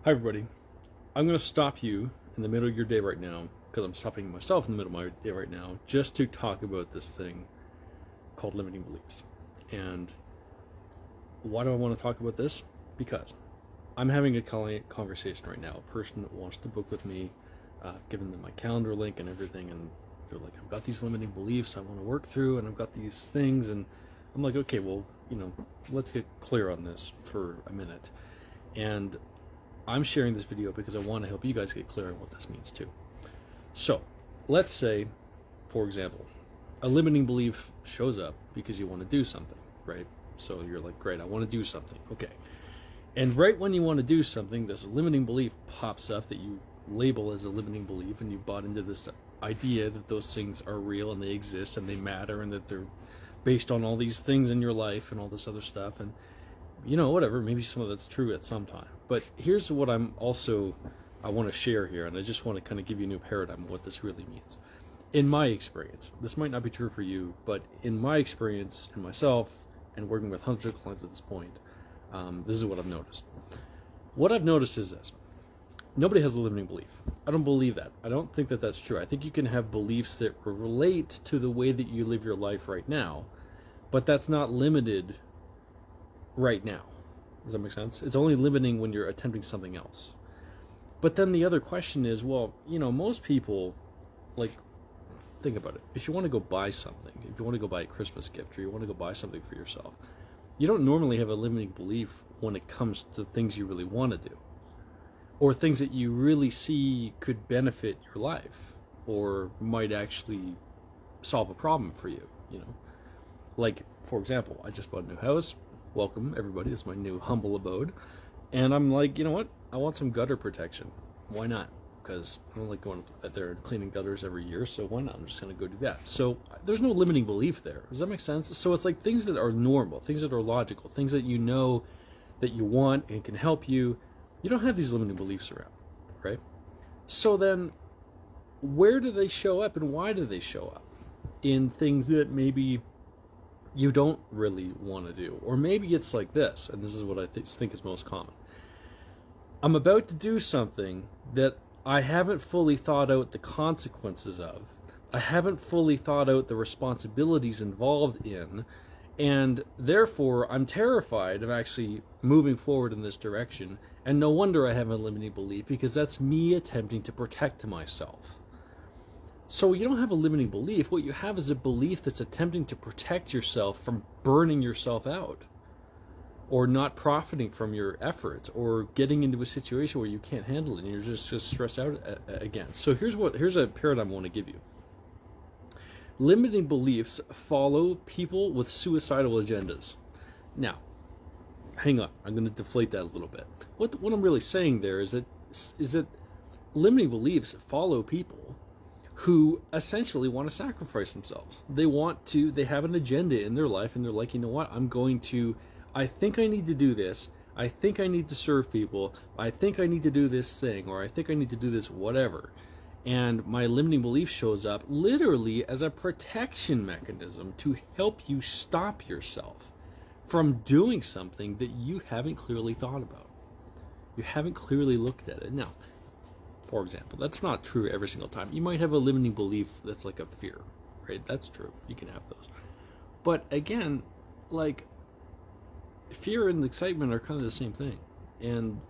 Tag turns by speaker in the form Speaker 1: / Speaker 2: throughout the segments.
Speaker 1: Hi, everybody. I'm going to stop you in the middle of your day right now, because I'm stopping myself in the middle of my day right now, just to talk about this thing called limiting beliefs. And why do I want to talk about this? Because I'm having a client conversation right now, a person that wants to book with me, giving them my calendar link and everything, and they're like, I've got these limiting beliefs I want to work through, and I've got these things, and I'm like, okay, well, let's get clear on this for a minute. And I'm sharing this video because I want to help you guys get clear on what this means too. So, let's say, for example, a limiting belief shows up because you want to do something, right? So you're like, great, I want to do something. Okay. And right when you want to do something, this limiting belief pops up that you label as a limiting belief, and you bought into this idea that those things are real and they exist and they matter and that they're based on all these things in your life and all this other stuff. And whatever, maybe some of that's true at some time. But here's what I want to share here, and I just want to kind of give you a new paradigm of what this really means. In my experience, this might not be true for you, but in my experience, and myself, and working with hundreds of clients at this point, this is what I've noticed. What I've noticed is this. Nobody has a limiting belief. I don't believe that. I don't think that that's true. I think you can have beliefs that relate to the way that you live your life right now, but that's not limited right now. Does that make sense? It's only limiting when you're attempting something else. But then the other question is, well, most people, think about it. If you want to go buy something, if you want to go buy a Christmas gift, or you want to go buy something for yourself, you don't normally have a limiting belief when it comes to things you really want to do, or things that you really see could benefit your life, or might actually solve a problem for you, Like, for example, I just bought a new house. Welcome, everybody. It's my new humble abode. And I'm like, you know what? I want some gutter protection. Why not? Because I don't like going out there and cleaning gutters every year, so why not? I'm just going to go do that. So there's no limiting belief there. Does that make sense? So it's like things that are normal, things that are logical, things that you know that you want and can help you. You don't have these limiting beliefs around, right? So then where do they show up, and why do they show up? In things that maybe you don't really want to do. Or maybe it's like this, and this is what I think is most common. I'm about to do something that I haven't fully thought out the consequences of. I haven't fully thought out the responsibilities involved in, and therefore I'm terrified of actually moving forward in this direction. And no wonder I have a limiting belief, because that's me attempting to protect myself. So you don't have a limiting belief. What you have is a belief that's attempting to protect yourself from burning yourself out, or not profiting from your efforts, or getting into a situation where you can't handle it and you're just stressed out again. So here's a paradigm I want to give you. Limiting beliefs follow people with suicidal agendas. Now, hang on. I'm going to deflate that a little bit. What I'm really saying there is that limiting beliefs follow people who essentially want to sacrifice themselves. They have an agenda in their life, and they're like, you know what, I think I need to do this. I think I need to serve people. I think I need to do this thing, or I think I need to do this whatever. And my limiting belief shows up literally as a protection mechanism to help you stop yourself from doing something that you haven't clearly thought about. You haven't clearly looked at it. Now, for example, that's not true every single time. You might have a limiting belief that's like a fear, right? That's true. You can have those. But again, like, fear and excitement are kind of the same thing. And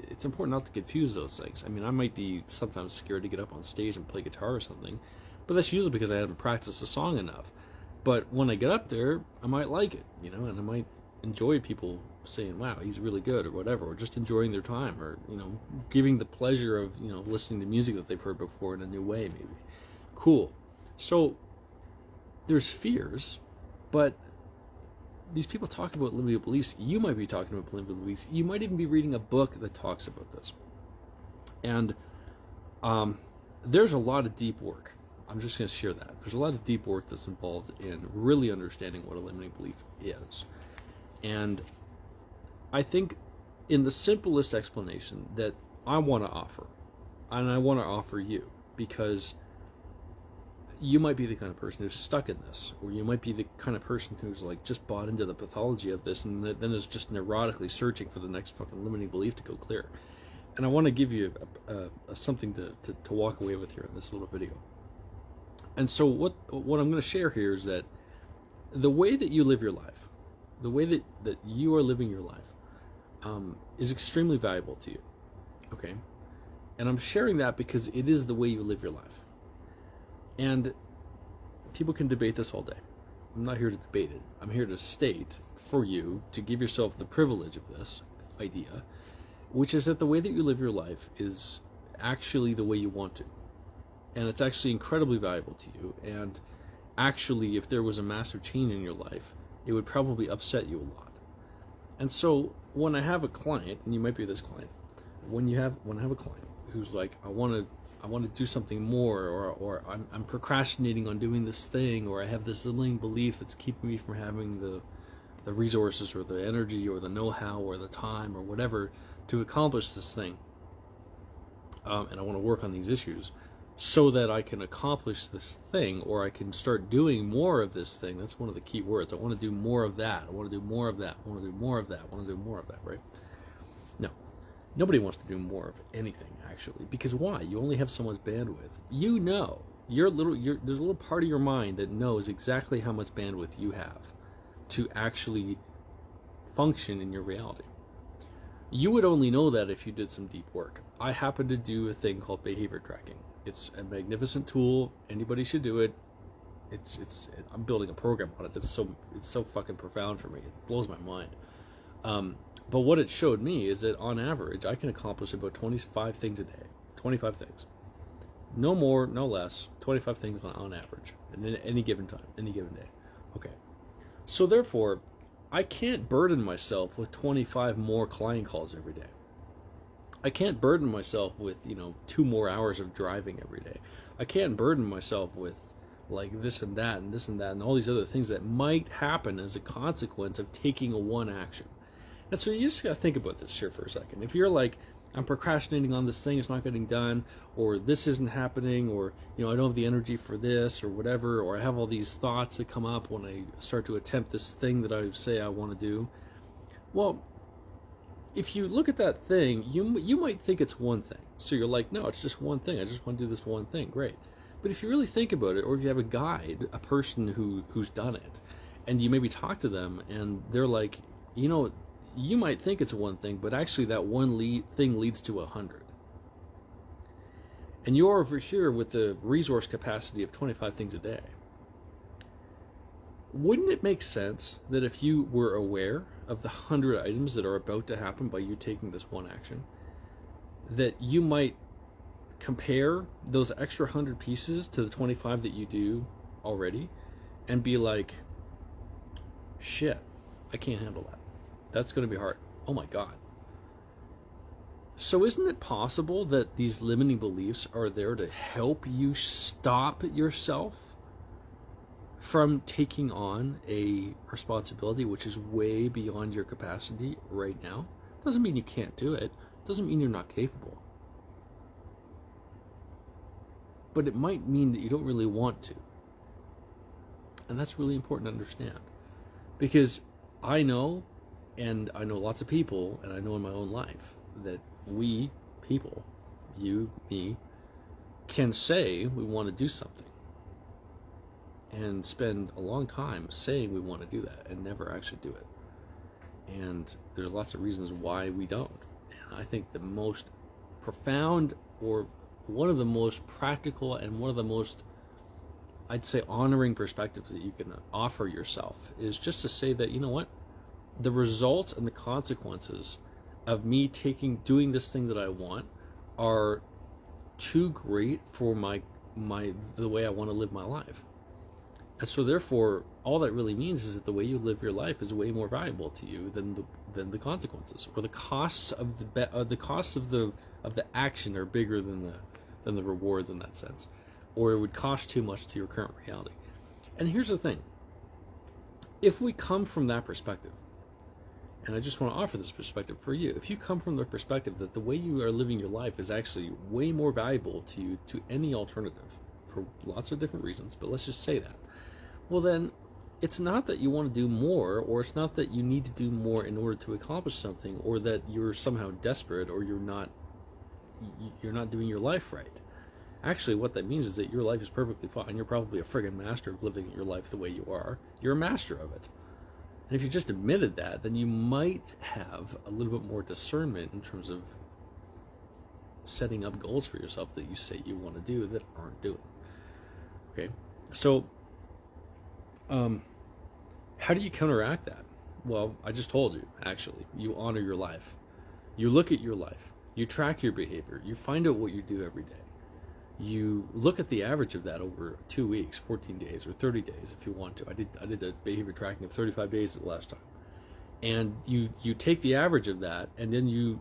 Speaker 1: it's important not to confuse those things. I mean, I might be sometimes scared to get up on stage and play guitar or something, but that's usually because I haven't practiced a song enough. But when I get up there, I might like it, and I might enjoy people saying, wow, he's really good, or whatever, or just enjoying their time, or giving the pleasure of listening to music that they've heard before in a new way, maybe. Cool. So there's fears, but these people talk about limiting beliefs. You might be talking about limiting beliefs. You might even be reading a book that talks about this. And there's a lot of deep work. I'm just going to share that. There's a lot of deep work that's involved in really understanding what a limiting belief is. And I think in the simplest explanation that I want to offer, and I want to offer you, because you might be the kind of person who's stuck in this, or you might be the kind of person who's like just bought into the pathology of this, and then is just neurotically searching for the next fucking limiting belief to go clear. And I want to give you something to walk away with here in this little video. And so what I'm going to share here is that the way that you live your life, the way that you are living your life, is extremely valuable to you. Okay? And I'm sharing that because it is the way you live your life. And people can debate this all day. I'm not here to debate it. I'm here to state for you, to give yourself the privilege of this idea, which is that the way that you live your life is actually the way you want to. And it's actually incredibly valuable to you. And actually, if there was a massive change in your life, it would probably upset you a lot. And so when I have a client, and you might be this client, when I have a client who's like, I want to do something more, or I'm procrastinating on doing this thing, or I have this limiting belief that's keeping me from having the resources or the energy or the know-how or the time or whatever to accomplish this thing, and I want to work on these issues so that I can accomplish this thing, or I can start doing more of this thing. That's one of the key words. I want to do more of that. I want to do more of that. I want to do more of that. I want to do more of that, right? No. Nobody wants to do more of anything, actually, because why? You only have so much bandwidth. You know, there's a little part of your mind that knows exactly how much bandwidth you have to actually function in your reality. You would only know that if you did some deep work. I happen to do a thing called behavior tracking. It's a magnificent tool. Anybody should do it. I'm building a program on it. It's so fucking profound for me. It blows my mind. But what it showed me is that on average, I can accomplish about 25 things a day. 25 things. No more, no less. 25 things on average. And in any given time, any given day. Okay. So therefore, I can't burden myself with 25 more client calls every day. I can't burden myself with, 2 more hours of driving every day. I can't burden myself with like this and that and this and that and all these other things that might happen as a consequence of taking a one action. And so you just got to think about this here for a second. If you're like, I'm procrastinating on this thing, it's not getting done, or this isn't happening, or, I don't have the energy for this, or whatever, or I have all these thoughts that come up when I start to attempt this thing that I say I want to do. Well, if you look at that thing, you might think it's one thing. So you're like, no, it's just one thing. I just want to do this one thing. Great. But if you really think about it, or if you have a guide, a person who's done it, and you maybe talk to them, and they're like, you might think it's one thing, but actually that one thing leads to 100. And you're over here with the resource capacity of 25 things a day. Wouldn't it make sense that if you were aware of the 100 items that are about to happen by you taking this one action, that you might compare those extra 100 pieces to the 25 that you do already and be like, shit, I can't handle that. That's going to be hard. Oh my God. So isn't it possible that these limiting beliefs are there to help you stop yourself from taking on a responsibility which is way beyond your capacity right now? Doesn't mean you can't do it. Doesn't mean you're not capable. But it might mean that you don't really want to. And that's really important to understand. Because I know, and I know lots of people, and I know in my own life, that we people, you, me, can say we want to do something and spend a long time saying we want to do that and never actually do it. And there's lots of reasons why we don't. And I think the most profound, or one of the most practical and one of the most, I'd say, honoring perspectives that you can offer yourself is just to say that, you know what? The results and the consequences of me doing this thing that I want are too great for the way I want to live my life. And so therefore, all that really means is that the way you live your life is way more valuable to you than the consequences, or the costs of the action are bigger than the rewards in that sense, or it would cost too much to your current reality. And here's the thing: if we come from that perspective, and I just want to offer this perspective for you, if you come from the perspective that the way you are living your life is actually way more valuable to you to any alternative for lots of different reasons, but let's just say that. Well, then it's not that you want to do more, or it's not that you need to do more in order to accomplish something, or that you're somehow desperate, or you're not doing your life right. Actually, what that means is that your life is perfectly fine. You're probably a friggin' master of living your life the way you are. You're a master of it. And if you just admitted that, then you might have a little bit more discernment in terms of setting up goals for yourself that you say you want to do that aren't doing. Okay? So, how do you counteract that? Well, I just told you, actually. You honor your life. You look at your life. You track your behavior. You find out what you do every day. You look at the average of that over 2 weeks, 14 days, or 30 days if you want to. I did the behavior tracking of 35 days the last time. And you take the average of that, and then you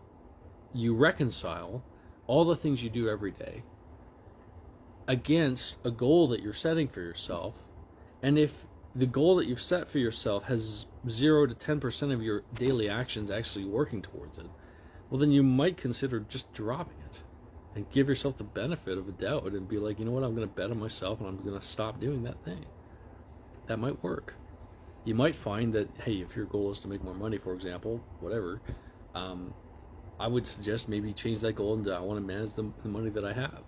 Speaker 1: reconcile all the things you do every day against a goal that you're setting for yourself. And if the goal that you've set for yourself has 0 to 10% of your daily actions actually working towards it, well, then you might consider just dropping it and give yourself the benefit of a doubt and be like, you know what, I'm going to bet on myself and I'm going to stop doing that thing. That might work. You might find that, hey, if your goal is to make more money, for example, whatever, I would suggest maybe change that goal into I want to manage the money that I have,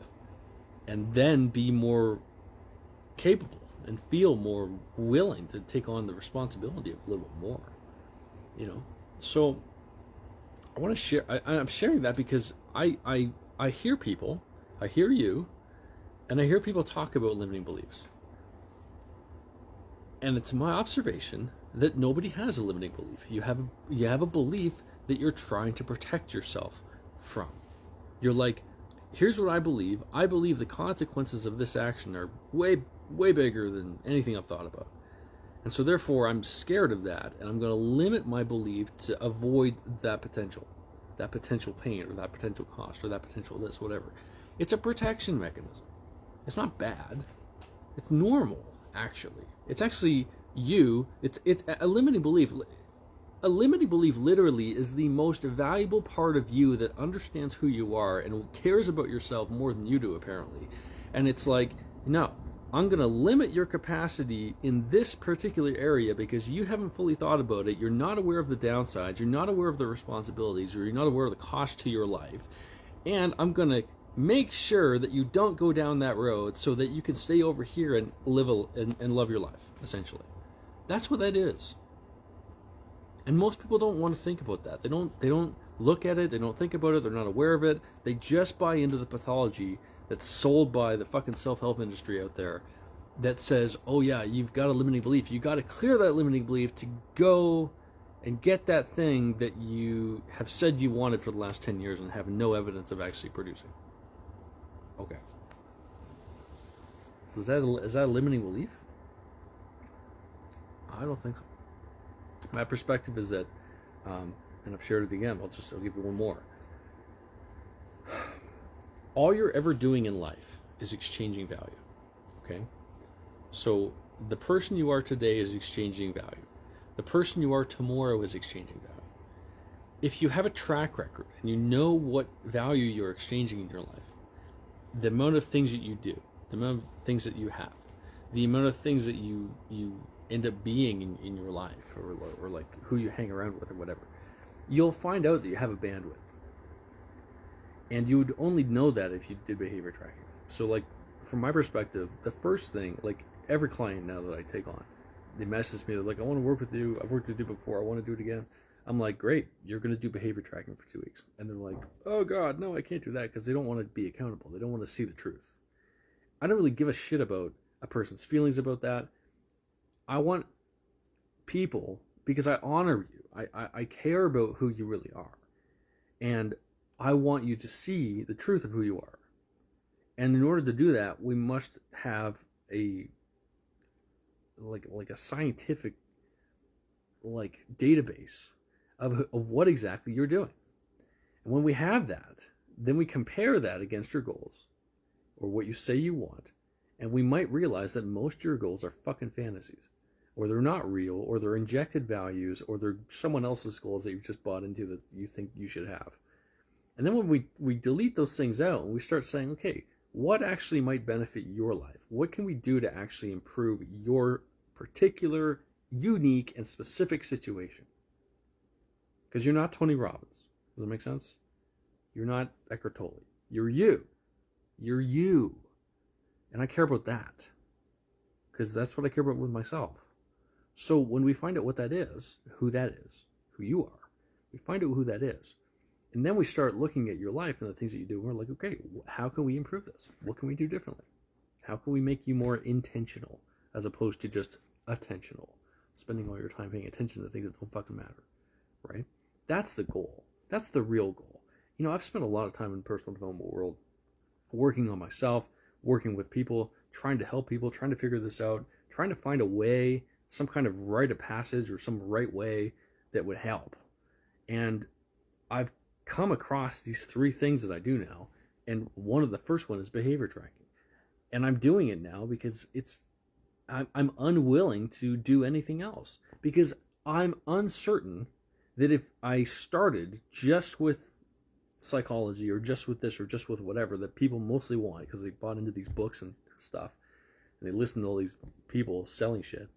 Speaker 1: and then be more capable and feel more willing to take on the responsibility of a little bit more, you know. So I want to share. I'm sharing that because I hear people, I hear you, and I hear people talk about limiting beliefs. And it's my observation that nobody has a limiting belief. You have a belief that you're trying to protect yourself from. You're like, here's what I believe. I believe the consequences of this action are way bigger than anything I've thought about. And so therefore I'm scared of that, and I'm going to limit my belief to avoid that potential pain, or that potential cost, or that potential this, whatever. It's a protection mechanism. It's not bad. It's normal, actually. It's actually it's a limiting belief. A limiting belief literally is the most valuable part of you that understands who you are and cares about yourself more than you do, apparently. And it's like, no, I'm going to limit your capacity in this particular area because you haven't fully thought about it. You're not aware of the downsides. You're not aware of the responsibilities, or you're not aware of the cost to your life. And I'm going to make sure that you don't go down that road so that you can stay over here and live and love your life, essentially. That's what that is. And most people don't want to think about that. They don't look at it. They don't think about it. They're not aware of it. They just buy into the pathology that's sold by the fucking self-help industry out there that says, oh yeah, you've got a limiting belief. You got to clear that limiting belief to go and get that thing that you have said you wanted for the last 10 years and have no evidence of actually producing. Okay. So is that a limiting belief? I don't think so. My perspective is that, and I've shared it again, I'll give you one more. All you're ever doing in life is exchanging value, okay? So the person you are today is exchanging value. The person you are tomorrow is exchanging value. If you have a track record and you know what value you're exchanging in your life, the amount of things that you do, the amount of things that you have, the amount of things that you end up being in your life, or like who you hang around with or whatever, you'll find out that you have a bandwidth. And you would only know that if you did behavior tracking. So like, from my perspective, the first thing, like every client now that I take on, they message me, they're like, I want to work with you. I've worked with you before. I want to do it again. I'm like, great, you're going to do behavior tracking for 2 weeks. And they're like, oh God, no, I can't do that, because they don't want to be accountable. They don't want to see the truth. I don't really give a shit about a person's feelings about that. I want people, because I honor you. I care about who you really are. And I want you to see the truth of who you are. And in order to do that, we must have a scientific database of what exactly you're doing. And when we have that, then we compare that against your goals, or what you say you want, and we might realize that most of your goals are fucking fantasies, or they're not real, or they're injected values, or they're someone else's goals that you've just bought into that you think you should have. And then when we delete those things out and we start saying, okay, what actually might benefit your life? What can we do to actually improve your particular, unique, and specific situation? Because you're not Tony Robbins. Does that make sense? You're not Eckhart Tolle. You're you. You're you. And I care about that. Because that's what I care about with myself. So when we find out what that is, who you are, we find out who that is. And then we start looking at your life and the things that you do. And we're like, okay, how can we improve this? What can we do differently? How can we make you more intentional as opposed to just attentional? Spending all your time paying attention to things that don't fucking matter, right? That's the goal. That's the real goal. You know, I've spent a lot of time in the personal development world working on myself, working with people, trying to help people, trying to figure this out, trying to find a way, some kind of rite of passage or some right way that would help. And I've come across these 3 things that I do now, and one of the first one is behavior tracking. And I'm doing it now because I'm unwilling to do anything else, because I'm uncertain that if I started just with psychology or just with this or just with whatever that people mostly want because they bought into these books and stuff and they listen to all these people selling shit,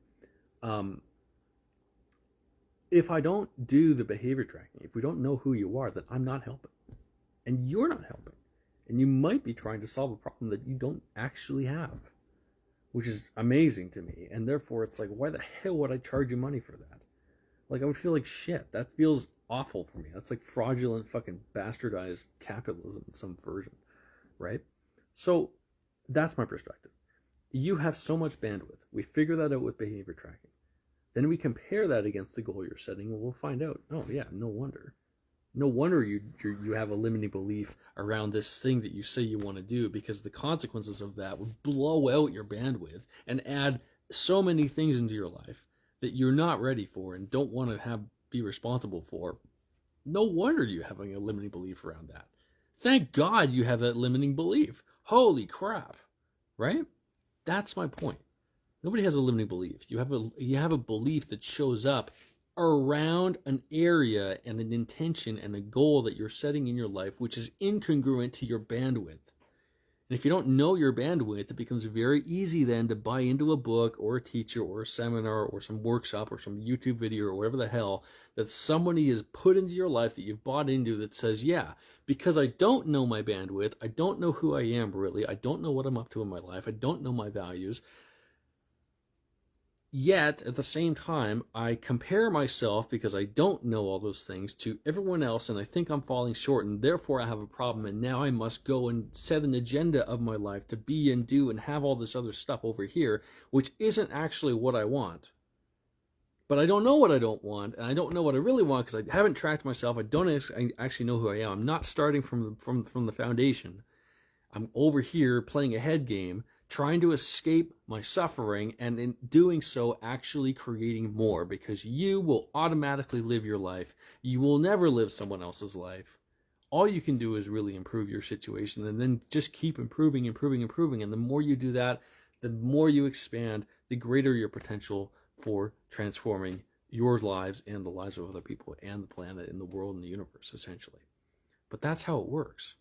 Speaker 1: if I don't do the behavior tracking, if we don't know who you are, then I'm not helping. And you're not helping. And you might be trying to solve a problem that you don't actually have, which is amazing to me. And therefore, it's like, why the hell would I charge you money for that? Like, I would feel like shit. That feels awful for me. That's like fraudulent, fucking bastardized capitalism in some version, right? So that's my perspective. You have so much bandwidth. We figure that out with behavior tracking. Then we compare that against the goal you're setting, and we'll find out, oh yeah, no wonder. No wonder you have a limiting belief around this thing that you say you want to do, because the consequences of that would blow out your bandwidth and add so many things into your life that you're not ready for and don't want to be responsible for. No wonder you're having a limiting belief around that. Thank God you have that limiting belief. Holy crap, right? That's my point. Nobody has a limiting belief. You have a belief that shows up around an area and an intention and a goal that you're setting in your life, which is incongruent to your bandwidth. And if you don't know your bandwidth, it becomes very easy then to buy into a book or a teacher or a seminar or some workshop or some YouTube video or whatever the hell that somebody has put into your life that you've bought into that says, yeah, because I don't know my bandwidth, I don't know who I am really, I don't know what I'm up to in my life, I don't know my values, yet, at the same time, I compare myself, because I don't know all those things, to everyone else, and I think I'm falling short, and therefore I have a problem, and now I must go and set an agenda of my life to be and do and have all this other stuff over here, which isn't actually what I want. But I don't know what I don't want, and I don't know what I really want, because I haven't tracked myself. I don't actually know who I am. I'm not starting from the foundation. I'm over here playing a head game, trying to escape my suffering, and in doing so actually creating more, because you will automatically live your life. You will never live someone else's life. All you can do is really improve your situation, and then just keep improving. And the more you do that, the more you expand, the greater your potential for transforming your lives and the lives of other people and the planet and the world and the universe, essentially. But that's how it works.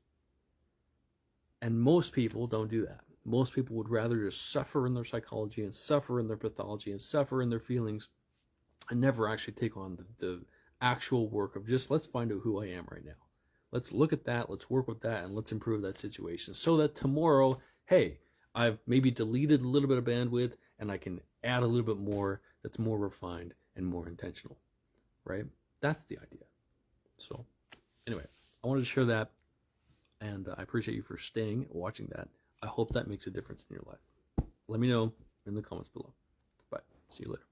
Speaker 1: And most people don't do that. Most people would rather just suffer in their psychology and suffer in their pathology and suffer in their feelings and never actually take on the actual work of just, let's find out who I am right now. Let's look at that, let's work with that, and let's improve that situation so that tomorrow, hey, I've maybe deleted a little bit of bandwidth and I can add a little bit more that's more refined and more intentional, right? That's the idea. So anyway, I wanted to share that, and I appreciate you for staying, watching that. I hope that makes a difference in your life. Let me know in the comments below. Bye. See you later.